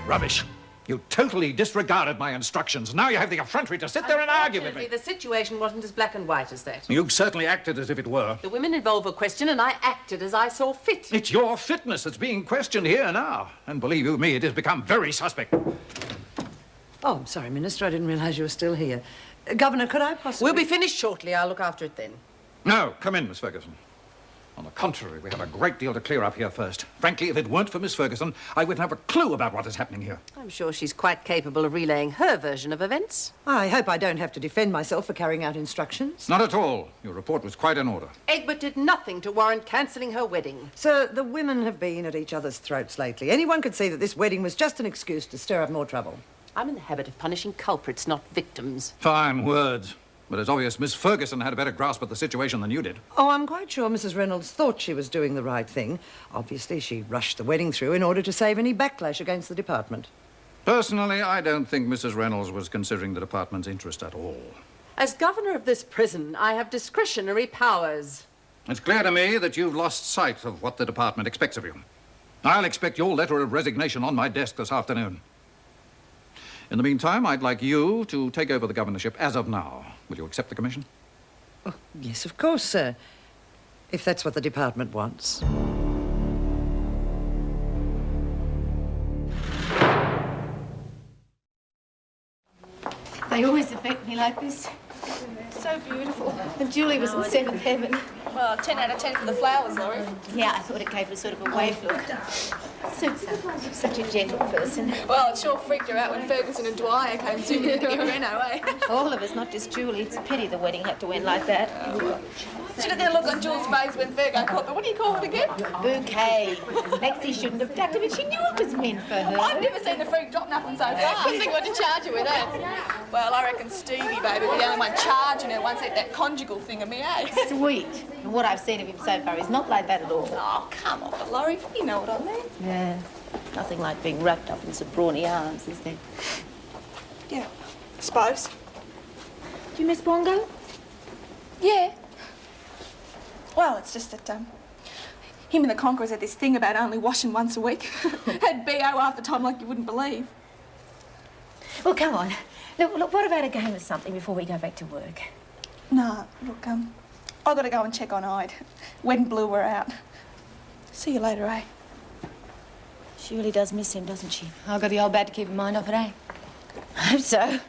Rubbish. You totally disregarded my instructions. Now you have the effrontery to sit there and argue with me. The situation wasn't as black and white as that. You certainly acted as if it were. The women involved were questioned, and I acted as I saw fit. It's your fitness that's being questioned here now. And believe you me, it has become very suspect. Oh, I'm sorry, Minister. I didn't realise you were still here. Governor, could I possibly... We'll be finished shortly. I'll look after it then. No, come in, Miss Ferguson. On the contrary, we have a great deal to clear up here first. Frankly, if it weren't for Miss Ferguson, I wouldn't have a clue about what is happening here. I'm sure she's quite capable of relaying her version of events. I hope I don't have to defend myself for carrying out instructions. Not at all. Your report was quite in order. Egbert did nothing to warrant cancelling her wedding. Sir, the women have been at each other's throats lately. Anyone could see that this wedding was just an excuse to stir up more trouble. I'm in the habit of punishing culprits, not victims. Fine words. But it's obvious Miss Ferguson had a better grasp of the situation than you did. Oh, I'm quite sure Mrs. Reynolds thought she was doing the right thing. Obviously, she rushed the wedding through in order to save any backlash against the department. Personally, I don't think Mrs. Reynolds was considering the department's interest at all. As governor of this prison, I have discretionary powers. It's clear to me that you've lost sight of what the department expects of you. I'll expect your letter of resignation on my desk this afternoon. In the meantime, I'd like you to take over the governorship as of now. Will you accept the commission? Oh, yes, of course, sir. If that's what the department wants. They always affect me like this. So beautiful. And Julie was in seventh heaven. Well, 10 out of 10 for the flowers, Laurie. Yeah, I thought it gave her sort of a wave look. Suits her. She's such a gentle person. Well, it sure freaked her out when Ferguson and Dwyer came to get Reno, eh? All of us, not just Julie. It's a pity the wedding had to end like that. Should have seen a look on Julie's face when Fergo caught the, what do you call it again? Bouquet. Lexi shouldn't have ducked it, but she knew it was meant for her. I've never seen the freak drop nothing so fast. Couldn't think what to charge her with, eh? Well, I reckon Stevie, baby, was the only one charging her once at that conjugal thing of me, eh? Sweet. And what I've seen of him so far is not like that at all. Oh, come on, Laurie. You know what I mean. Yeah. Nothing like being wrapped up in some brawny arms, is there? Yeah, I suppose. Do you miss Bongo? Yeah. Well, it's just that, him and the Conquerors had this thing about only washing once a week. Had BO half the time like you wouldn't believe. Well, come on. Look, what about a game of something before we go back to work? Nah, look, I've got to go and check on Ide. Wedding blew her out. See you later, eh? She really does miss him, doesn't she? I've got the old bat to keep her mind off it, eh? I hope so.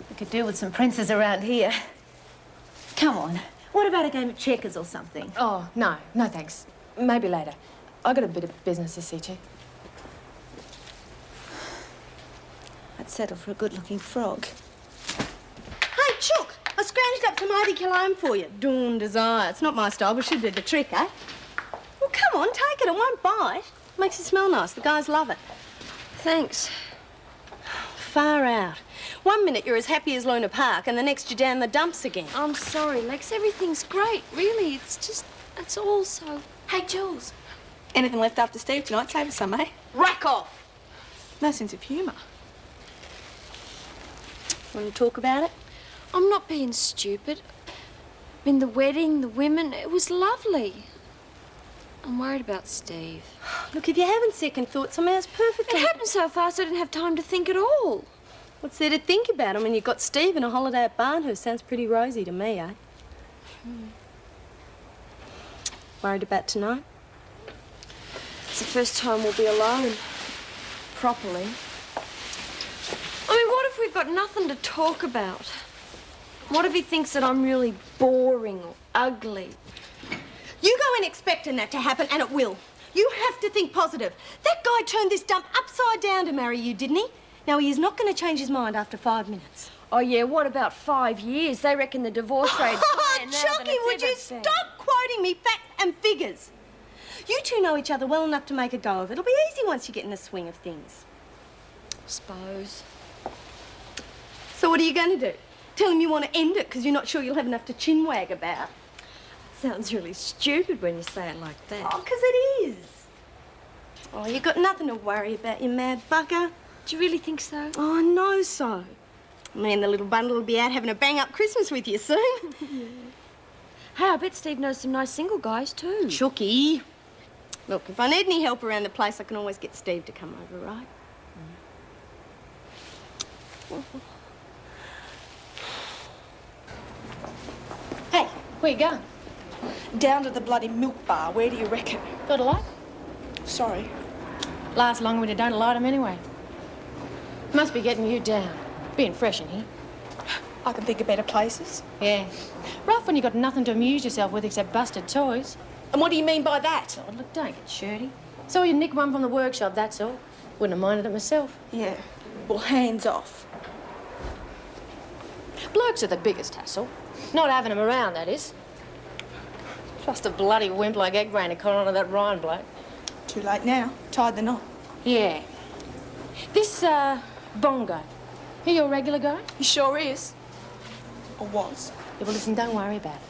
We could do with some princes around here. Come on. What about a game of checkers or something? Oh, no thanks. Maybe later. I got a bit of business to see to. I'd settle for a good-looking frog. Hey, Chook, I scrounged up some Ivy cologne for you. Dawn Desire. It's not my style, but should do the trick, eh? Well, come on, take it. It won't bite. Makes it smell nice. The guys love it. Thanks. Far out. 1 minute you're as happy as Luna Park, and the next you're down the dumps again. I'm sorry, Lex. Everything's great, really. It's all so... Hey, Jules. Anything left after Steve tonight? Save us some, eh? Rack off! No sense of humour. Want to talk about it? I'm not being stupid. I mean, the wedding, the women, it was lovely. I'm worried about Steve. Look, if you're having second thoughts, I mean, it's perfectly... It happened so fast I didn't have time to think at all. What's there to think about? I mean, you've got Steve and a holiday at Barnhurst. Sounds pretty rosy to me, eh? Worried about tonight? It's the first time we'll be alone. Properly. I mean, what if we've got nothing to talk about? What if he thinks that I'm really boring or ugly? You go in expecting that to happen, and it will. You have to think positive. That guy turned this dump upside down to marry you, didn't he? Now, he is not going to change his mind after 5 minutes. Oh, yeah, what about 5 years? They reckon the divorce rate's higher now than Chucky, it's would ever you been. stop quoting me facts and figures? You two know each other well enough to make a go of it. It'll be easy once you get in the swing of things. Suppose. So what are you going to do? Tell him you want to end it because you're not sure you'll have enough to chinwag about? Sounds really stupid when you say it like that. Oh, because it is. Oh, you've got nothing to worry about, you mad bucker. Do you really think so? Oh, I know so. Me and the little bundle will be out having a bang-up Christmas with you soon. Yeah. Hey, I bet Steve knows some nice single guys too. Chooky. Look, if I need any help around the place, I can always get Steve to come over, right? Hey, where you going? Down to the bloody milk bar. Where do you reckon? Got a light? Sorry. Last long when you don't light 'em anyway. Must be getting you down. Being fresh in here. I can think of better places. Yeah. Rough when you got nothing to amuse yourself with except busted toys. And what do you mean by that? Oh, look, don't get shirty. Saw you nick one from the workshop, that's all. Wouldn't have minded it myself. Yeah. Well, hands off. Blokes are the biggest hassle. Not having 'em around, that is. Just a bloody wimp like Egg Brain to caught on to that Ryan bloke. Too late now. Tied the knot. Yeah. This, Bongo. He your regular guy? He sure is. Or was. Yeah, well, listen, don't worry about it.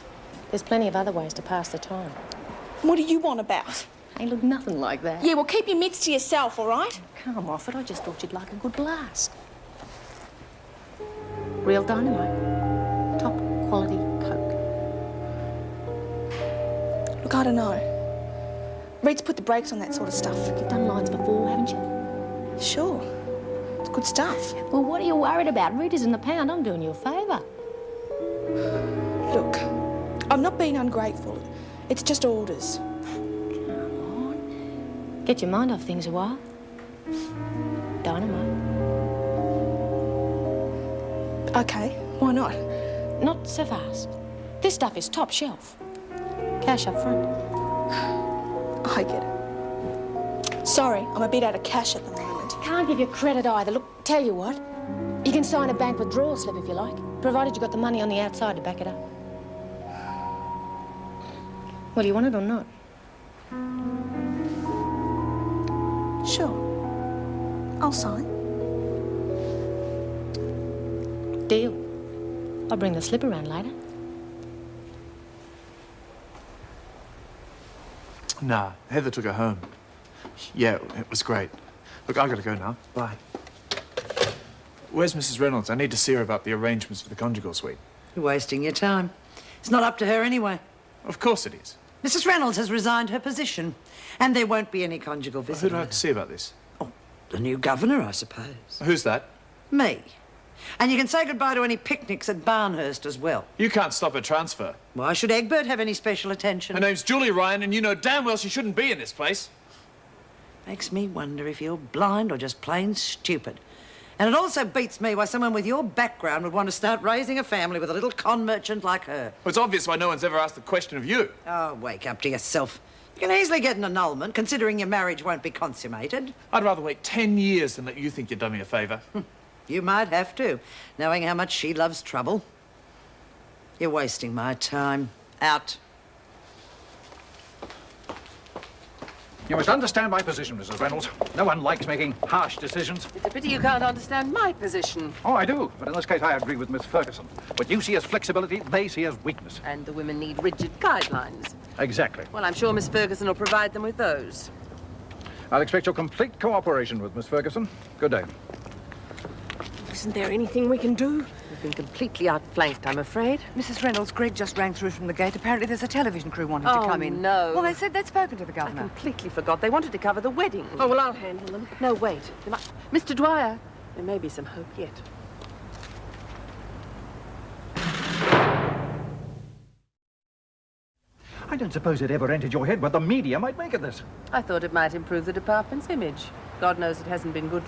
There's plenty of other ways to pass the time. What do you want about? Ain't look nothing like that. Yeah, well, keep your mitts to yourself, all right? Come off it. I just thought you'd like a good blast. Real dynamite. Top quality coke. Look, I don't know. Reed's put the brakes on that sort of stuff. You've done lines before, haven't you? Sure. It's good stuff. Well, what are you worried about? Readers in the pound. I'm doing you a favour. Look, I'm not being ungrateful. It's just orders. Come on. Get your mind off things a while. Dynamite. Okay, why not? Not so fast. This stuff is top shelf. Cash up front. I get it. Sorry, I'm a bit out of cash at the moment. Can't give you credit either. Look, tell you what. You can sign a bank withdrawal slip if you like, provided you got the money on the outside to back it up. Well, do you want it or not? Sure. I'll sign. Deal. I'll bring the slip around later. Nah, Heather took her home. Yeah, it was great. Look, I gotta go now. Bye. Where's Mrs. Reynolds? I need to see her about the arrangements for the conjugal suite. You're wasting your time. It's not up to her anyway. Of course it is. Mrs. Reynolds has resigned her position, and there won't be any conjugal Well, visit. who do I have to see about this? Oh, the new governor, I suppose. Who's that? Me. And you can say goodbye to any picnics at Barnhurst as well. You can't stop a transfer. Why should Egbert have any special attention? Her name's Julie Ryan, and you know damn well she shouldn't be in this place. Makes me wonder if you're blind or just plain stupid. And it also beats me why someone with your background would want to start raising a family with a little con merchant like her. Well, it's obvious why no one's ever asked the question of you. Oh, wake up to yourself. You can easily get an annulment, considering your marriage won't be consummated. I'd rather wait 10 years than let you think you've done me a favour. You might have to, knowing how much she loves trouble. You're wasting my time. Out. You must understand my position, Mrs. Reynolds. No one likes making harsh decisions. It's a pity you can't understand my position. Oh, I do. But in this case, I agree with Miss Ferguson. What you see as flexibility, they see as weakness. And the women need rigid guidelines. Exactly. Well, I'm sure Miss Ferguson will provide them with those. I'll expect your complete cooperation with Miss Ferguson. Good day. Isn't there anything we can do? We've been completely outflanked, I'm afraid. Mrs. Reynolds, Greg just rang through from the gate. Apparently there's a television crew wanting to come in. No. Well, they said they'd spoken to the I governor. completely forgot. They wanted to cover the wedding. Oh, well, I'll handle them. No, wait. Mr. Dwyer, there may be some hope yet. I don't suppose it ever entered your head what the media might make of this. I thought it might improve the department's image. God knows it hasn't been good.